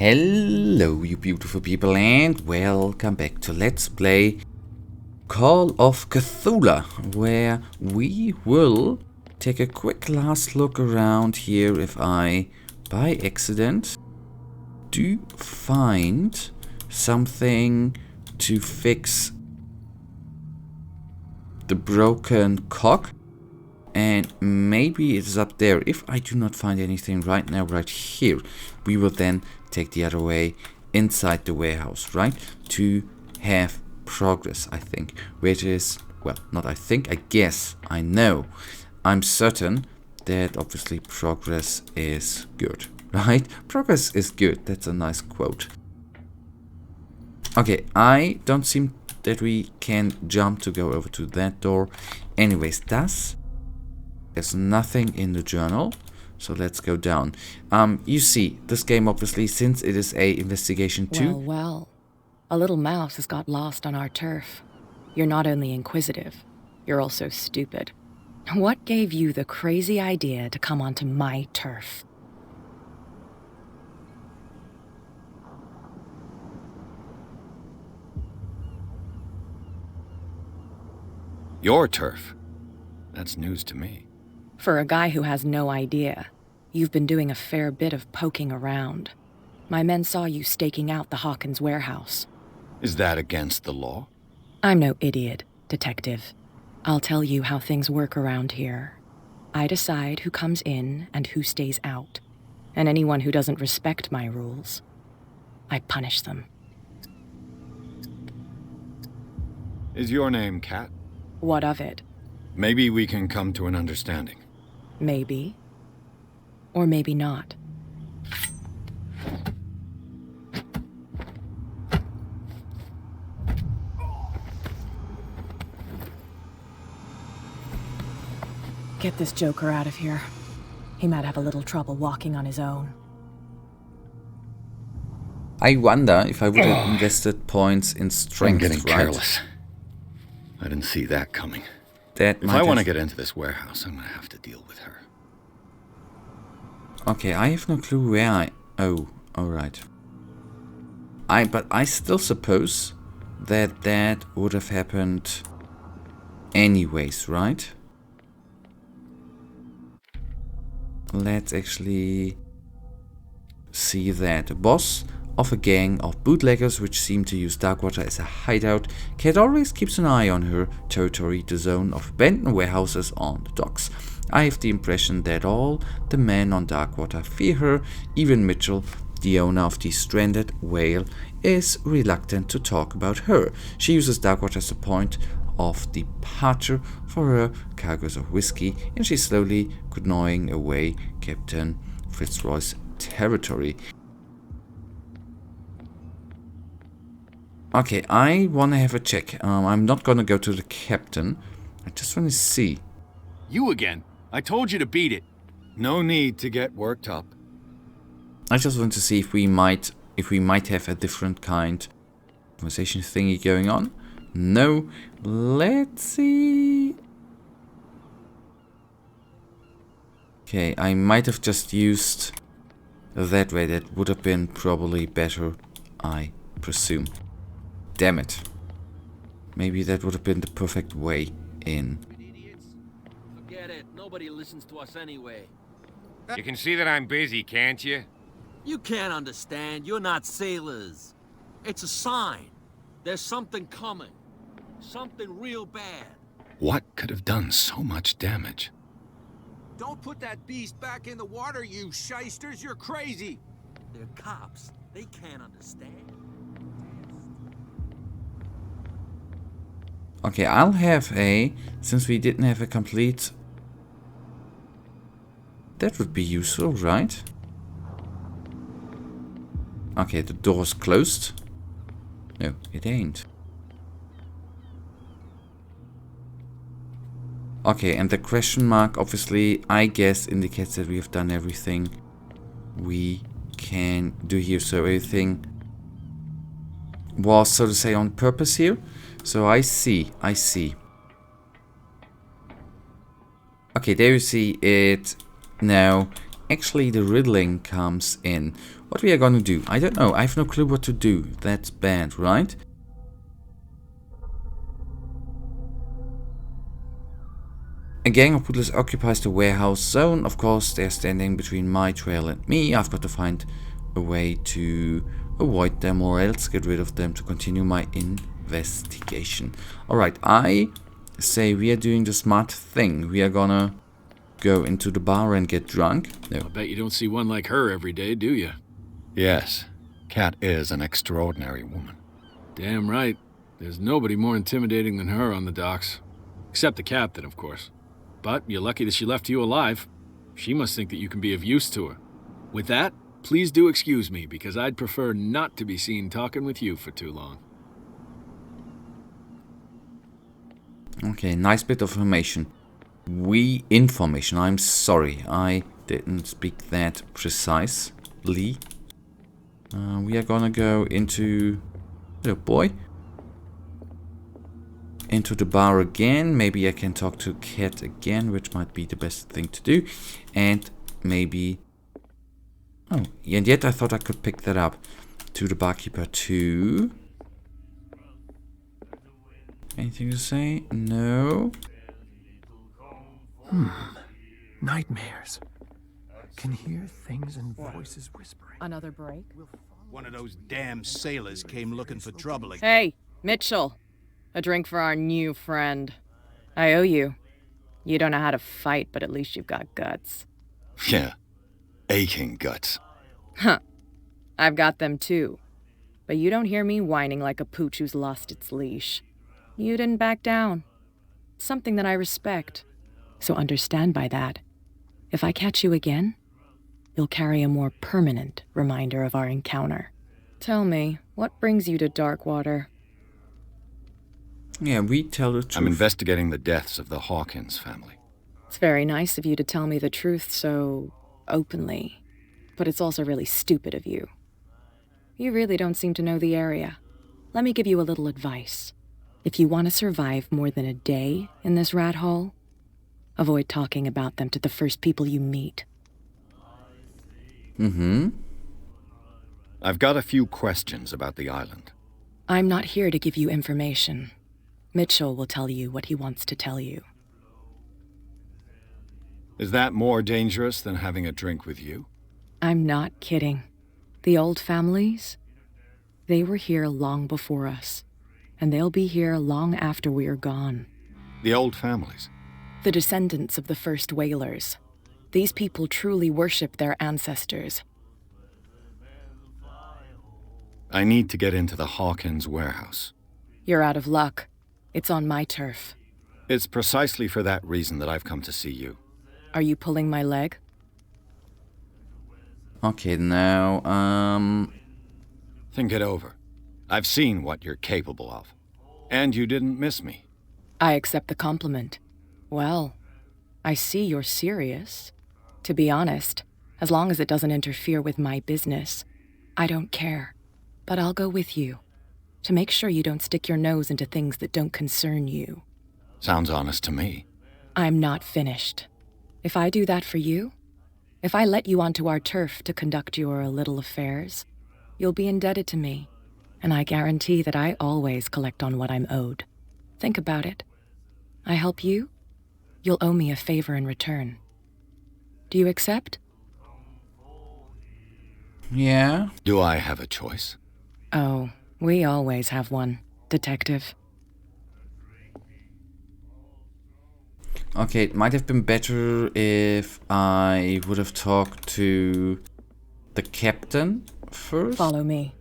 Hello you beautiful people and welcome back to Let's Play Call of Cthulhu, where we will take a quick last look around here if I, by accident, do find something to fix the broken cock. And maybe it is up there. If I do not find anything right now, right here, we will then take the other way inside the warehouse, right? To have progress, I think. Which is, well, not I think, I guess, I know. I'm certain that obviously progress is good, right? Progress is good. That's a nice quote. Okay, I don't seem that we can jump to go over to that door. Anyways, there's nothing in the journal, so let's go down. You see, this game obviously, since it is a investigation too. Well, a little mouse has got lost on our turf. You're not only inquisitive, you're also stupid. What gave you the crazy idea to come onto my turf? Your turf? That's news to me. For a guy who has no idea, you've been doing a fair bit of poking around. My men saw you staking out the Hawkins warehouse. Is that against the law? I'm no idiot, detective. I'll tell you how things work around here. I decide who comes in and who stays out. And anyone who doesn't respect my rules, I punish them. Is your name Kat? What of it? Maybe we can come to an understanding. Maybe. Or maybe not. Get this joker out of here. He might have a little trouble walking on his own. I wonder if I would have invested points in strength, I'm getting right? careless. I didn't see that coming. That If I want to get into this warehouse, I'm going to have to deal with her. Okay, I have no clue where I... Oh, alright. But I still suppose that that would have happened anyways, right? Let's actually see that. Boss of a gang of bootleggers which seem to use Darkwater as a hideout, Kat always keeps an eye on her territory, the zone of abandoned warehouses on the docks. I have the impression that all the men on Darkwater fear her. Even Mitchell, the owner of the stranded whale, is reluctant to talk about her. She uses Darkwater as a point of departure for her cargoes of whiskey, and she's slowly canoeing away Captain Fitzroy's territory. Okay, I want to have a check. I'm not going to go to the captain. I just want to see. You again. I told you to beat it. No need to get worked up. I just want to see if we might have a different kind of conversation thingy going on. No. Let's see. Okay, I might have just used that way. That would have been probably better, I presume. Damn it. Maybe that would have been the perfect way in. Idiots. Forget it. Nobody listens to us anyway. You can see that I'm busy, can't you? You can't understand. You're not sailors. It's a sign. There's something coming. Something real bad. What could have done so much damage? Don't put that beast back in the water, you shysters! You're crazy! They're cops. They can't understand. Okay, I'll have a... Since we didn't have a complete... That would be useful, right? Okay, the door's closed. No, it ain't. Okay, and the question mark, obviously, I guess, indicates that we have done everything we can do here. So everything was, so to say, on purpose here. So I see. Okay, there you see it now actually the riddling comes in. What we are gonna do, I don't know. I have no clue what to do. That's bad, right? A gang of Bootleggers occupies the warehouse zone. Of course, they're standing between my trail and me. I've got to find a way to avoid them or else get rid of them to continue my investigation. Alright, I say we are doing the smart thing. We are gonna go into the bar and get drunk. No. I bet you don't see one like her every day, do you? Yes, Cat is an extraordinary woman. Damn right. There's nobody more intimidating than her on the docks. Except the captain, of course. But you're lucky that she left you alive. She must think that you can be of use to her. With that, please do excuse me, because I'd prefer not to be seen talking with you for too long. Okay, nice bit of information. I'm sorry, I didn't speak that precisely. We are gonna go into... Little boy. Into the bar again. Maybe I can talk to Cat again, which might be the best thing to do. And maybe... Oh, and yet I thought I could pick that up. To the barkeeper too. Anything to say? No. Nightmares. Can hear things and voices whispering. Another break? One of those damn sailors came looking for trouble again. Hey, Mitchell. A drink for our new friend. I owe you. You don't know how to fight, but at least you've got guts. Yeah, aching guts. Huh. I've got them too. But you don't hear me whining like a pooch who's lost its leash. You didn't back down. Something that I respect. So understand by that, if I catch you again, you'll carry a more permanent reminder of our encounter. Tell me, what brings you to Darkwater? Yeah, we tell the truth. I'm investigating the deaths of the Hawkins family. It's very nice of you to tell me the truth so openly, but it's also really stupid of you. You really don't seem to know the area. Let me give you a little advice. If you want to survive more than a day in this rat hole, avoid talking about them to the first people you meet. I've got a few questions about the island. I'm not here to give you information. Mitchell will tell you what he wants to tell you. Is that more dangerous than having a drink with you? I'm not kidding. The old families, they were here long before us, and they'll be here long after we are gone. The old families? The descendants of the first whalers. These people truly worship their ancestors. I need to get into the Hawkins warehouse. You're out of luck. It's on my turf. It's precisely for that reason that I've come to see you. Are you pulling my leg? Okay, now, Think it over. I've seen what you're capable of. And you didn't miss me. I accept the compliment. Well, I see you're serious. To be honest, as long as it doesn't interfere with my business, I don't care. But I'll go with you, to make sure you don't stick your nose into things that don't concern you. Sounds honest to me. I'm not finished. If I do that for you, if I let you onto our turf to conduct your little affairs, you'll be indebted to me, and I guarantee that I always collect on what I'm owed. Think about it. I help you, you'll owe me a favor in return. Do you accept? yeah. Do I have a choice? Oh, we always have one, Detective. Okay, it might have been better if I would have talked to the captain first. Follow me.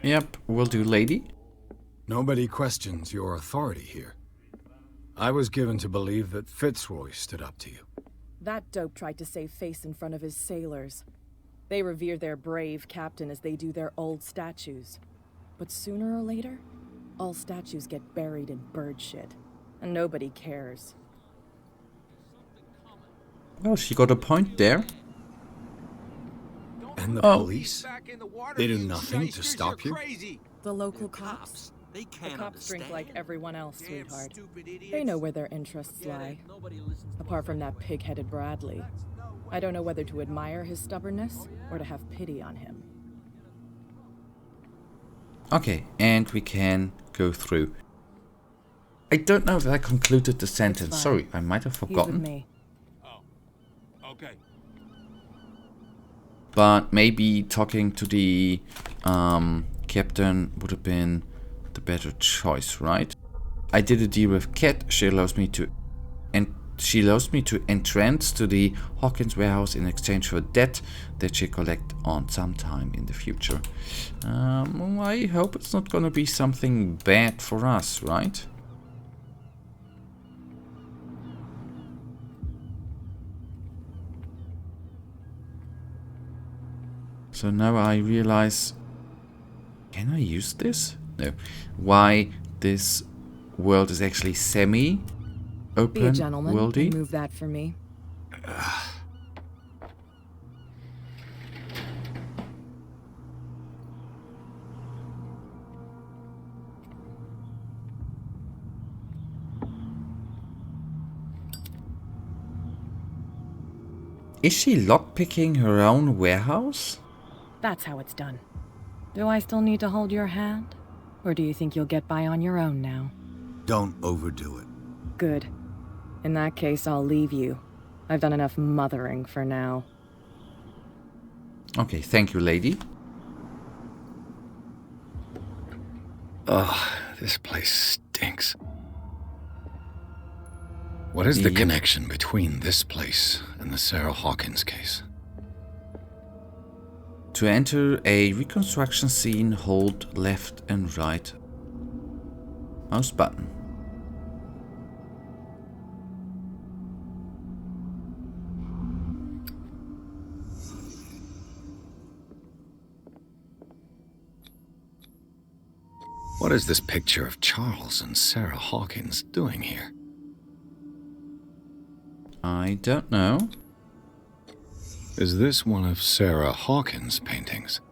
Yep, will do, lady. Nobody questions your authority here. I was given to believe that Fitzroy stood up to you. That dope tried to save face in front of his sailors. They revere their brave captain as they do their old statues. But sooner or later, all statues get buried in bird shit, and nobody cares. Well, she got a point there. And the Oh. police? Back in the water, They do you nothing to shysters, stop you're you? crazy. The local cops? They The can't cops drink understand. like everyone else, Damn sweetheart. stupid idiots. They know where their interests lie. Nobody listens to Apart from that pig-headed Bradley. I don't know whether to admire his stubbornness or to have pity on him. Okay, and we can go through. I don't know if I concluded the sentence. Sorry, I might have forgotten. He's with me. Oh, okay. But maybe talking to the captain would have been the better choice, right? I did a deal with Kat. She allows me to entrance to the Hawkins warehouse in exchange for a debt that she collect on sometime in the future. I hope it's not gonna be something bad for us, right? So now I realize, can I use this? No. Why this world is actually semi-open Be a gentleman worldy. and move that for me. Is she lockpicking her own warehouse? That's how it's done. Do I still need to hold your hand? Or do you think you'll get by on your own now? Don't overdo it. Good. In that case, I'll leave you. I've done enough mothering for now. Okay, thank you, lady. Ugh, this place stinks. What is the Yep. connection between this place and the Sarah Hawkins case? To enter a reconstruction scene, hold left and right mouse button. What is this picture of Charles and Sarah Hawkins doing here? I don't know. Is this one of Sarah Hawkins' paintings?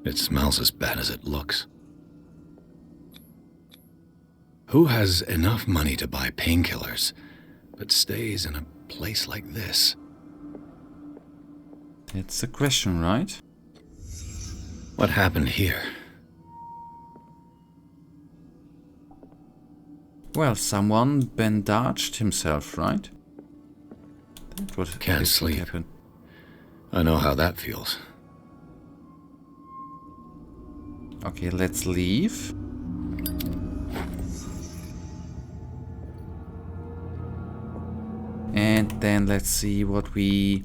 It smells as bad as it looks. Who has enough money to buy painkillers, but stays in a place like this? It's a question, right? What happened here? Well, someone bandaged himself, right? That would Can't this would sleep. happen. I know how that feels. Okay, let's leave. And then let's see what we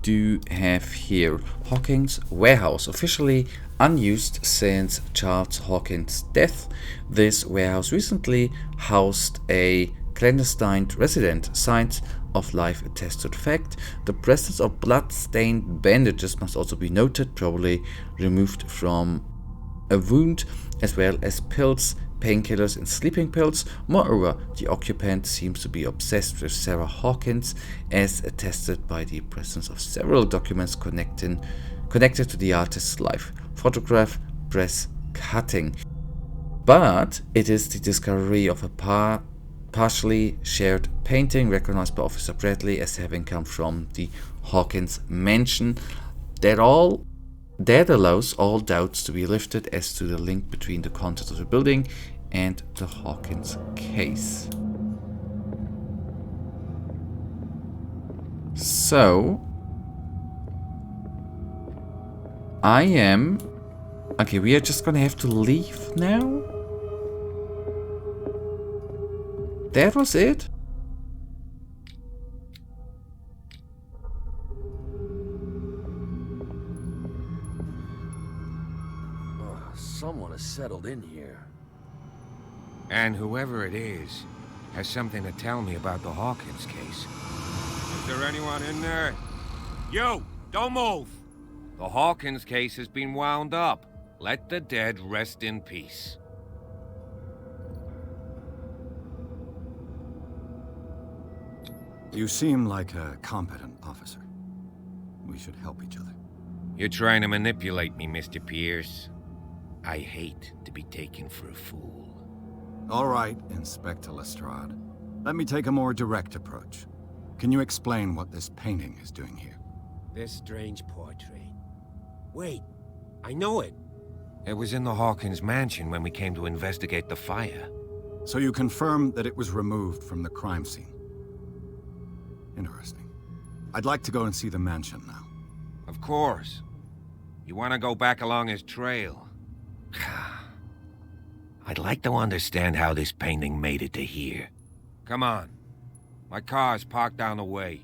do have here. Hawkins warehouse, officially unused since Charles Hawkins' death. This warehouse recently housed a clandestine resident. Signs of life attest to the fact. The presence of blood-stained bandages must also be noted, probably removed from a wound, as well as pills, painkillers and sleeping pills. Moreover, the occupant seems to be obsessed with Sarah Hawkins, as attested by the presence of several documents connected to the artist's life. Photograph, press, cutting. But it is the discovery of a partially shared painting recognized by Officer Bradley as having come from the Hawkins mansion that allows all doubts to be lifted as to the link between the contents of the building and the Hawkins case. So, okay, we are just gonna have to leave now? That was it? Someone has settled in here. And whoever it is has something to tell me about the Hawkins case. Is there anyone in there? You! Don't move! The Hawkins case has been wound up. Let the dead rest in peace. You seem like a competent officer. We should help each other. You're trying to manipulate me, Mr. Pierce. I hate to be taken for a fool. All right, Inspector Lestrade. Let me take a more direct approach. Can you explain what this painting is doing here? This strange portrait. Wait, I know it. It was in the Hawkins mansion when we came to investigate the fire. So you confirm that it was removed from the crime scene? Interesting. I'd like to go and see the mansion now. Of course. You want to go back along his trail? I'd like to understand how this painting made it to here. Come on. My car's parked down the way.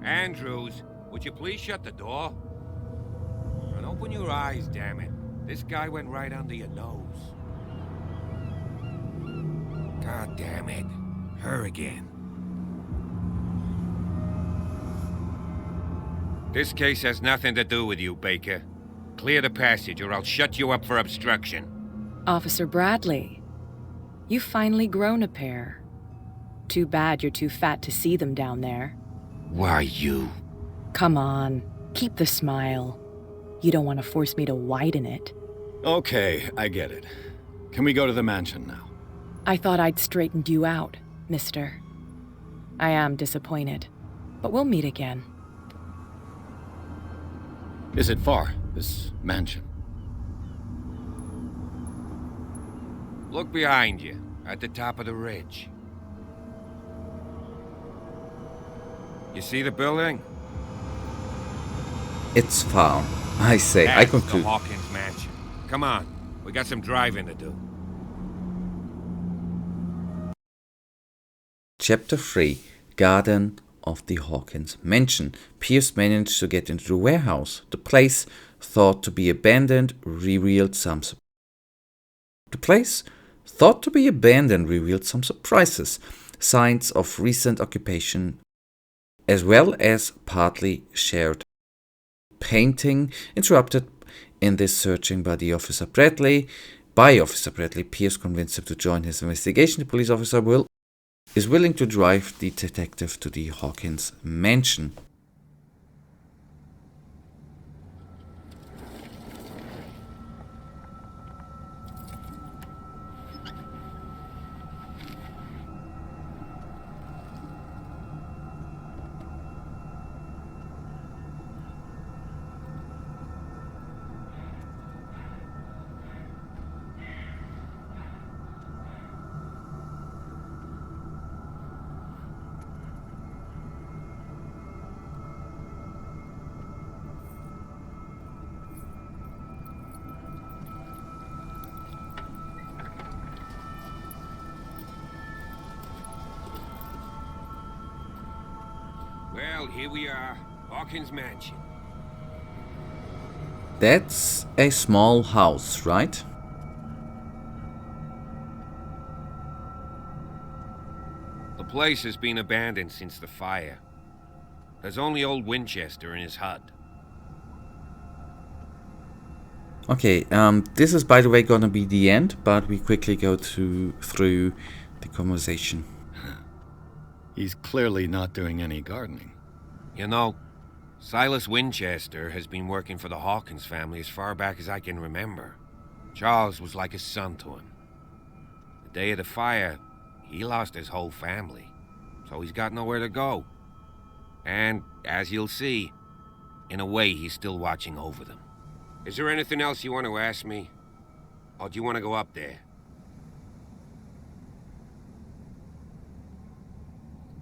Andrews, would you please shut the door? And open your eyes, damn it. This guy went right under your nose. God damn it. Her again. This case has nothing to do with you, Baker. Clear the passage or I'll shut you up for obstruction. Officer Bradley, you've finally grown a pair. Too bad you're too fat to see them down there. Why you? Come on, keep the smile. You don't want to force me to widen it. Okay, I get it. Can we go to the mansion now? I thought I'd straightened you out, mister. I am disappointed, but we'll meet again. Is it far, this mansion? Look behind you, at the top of the ridge. You see the building? It's far. I say, I That's conclude. the Hawkins mansion. Come on, we got some driving to do. Chapter 3, Garden of the Hawkins Mansion. Pierce managed to get into the warehouse. The place, thought to be abandoned, revealed some surprises, signs of recent occupation, as well as partly shared painting. Interrupted in this searching by Officer Bradley, Pierce convinced him to join his investigation. The police officer is willing to drive the detective to the Hawkins mansion. Well, here we are, Hawkins mansion. That's a small house, right? The place has been abandoned since the fire. There's only old Winchester in his hut. Okay, this is by the way gonna be the end, but we quickly go through the conversation. He's clearly not doing any gardening. You know, Silas Winchester has been working for the Hawkins family as far back as I can remember. Charles was like a son to him. The day of the fire, he lost his whole family, so he's got nowhere to go. And, as you'll see, in a way he's still watching over them. Is there anything else you want to ask me? Or do you want to go up there?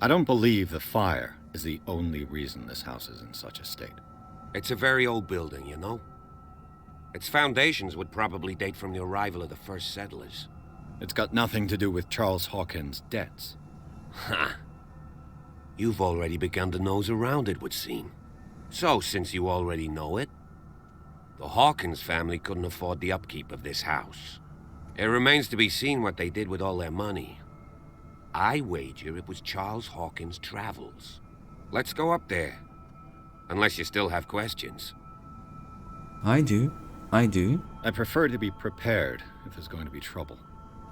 I don't believe the fire is the only reason this house is in such a state. It's a very old building, you know? Its foundations would probably date from the arrival of the first settlers. It's got nothing to do with Charles Hawkins' debts. Ha! You've already begun to nose around, it would seem. So, since you already know it, the Hawkins family couldn't afford the upkeep of this house. It remains to be seen what they did with all their money. I wager it was Charles Hawkins' travels. Let's go up there. Unless you still have questions. I do. I prefer to be prepared if there's going to be trouble.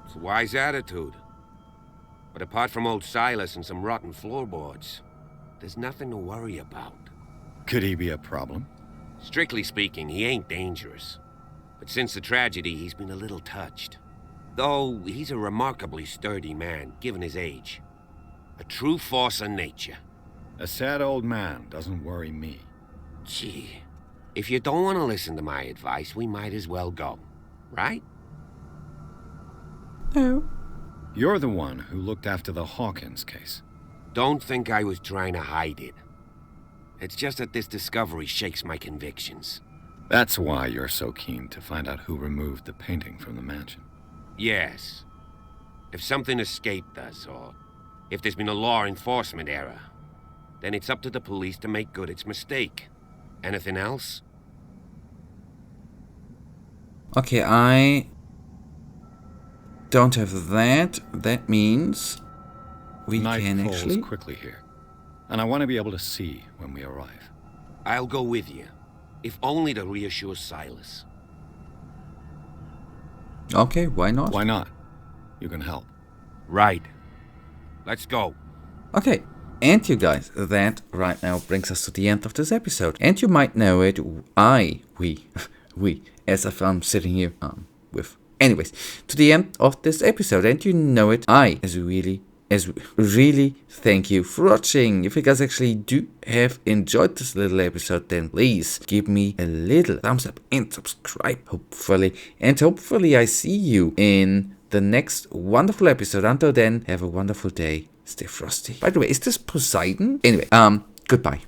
It's a wise attitude. But apart from old Silas and some rotten floorboards, there's nothing to worry about. Could he be a problem? Strictly speaking, he ain't dangerous. But since the tragedy, he's been a little touched. Though he's a remarkably sturdy man, given his age. A true force of nature. A sad old man doesn't worry me. Gee, if you don't want to listen to my advice, we might as well go. Right? No. You're the one who looked after the Hawkins case. Don't think I was trying to hide it. It's just that this discovery shakes my convictions. That's why you're so keen to find out who removed the painting from the mansion. Yes. If something escaped us, or if there's been a law enforcement error, then it's up to the police to make good its mistake. Anything else? Okay, I don't have that. That means we Night can falls actually... quickly here, and I want to be able to see when we arrive. I'll go with you, if only to reassure Silas. Okay, why not? Why not? You can help. Right. Let's go. Okay, and you guys, that right now brings us to the end of this episode. And you might know it, we, as if I'm sitting here with... Anyways, to the end of this episode, and you know it, I, as really thank you for watching. If you guys actually do have enjoyed this little episode, then please give me a little thumbs up and subscribe, hopefully. And hopefully I see you in the next wonderful episode. Until then, have a wonderful day. Stay frosty. By the way, is this Poseidon? Anyway, goodbye.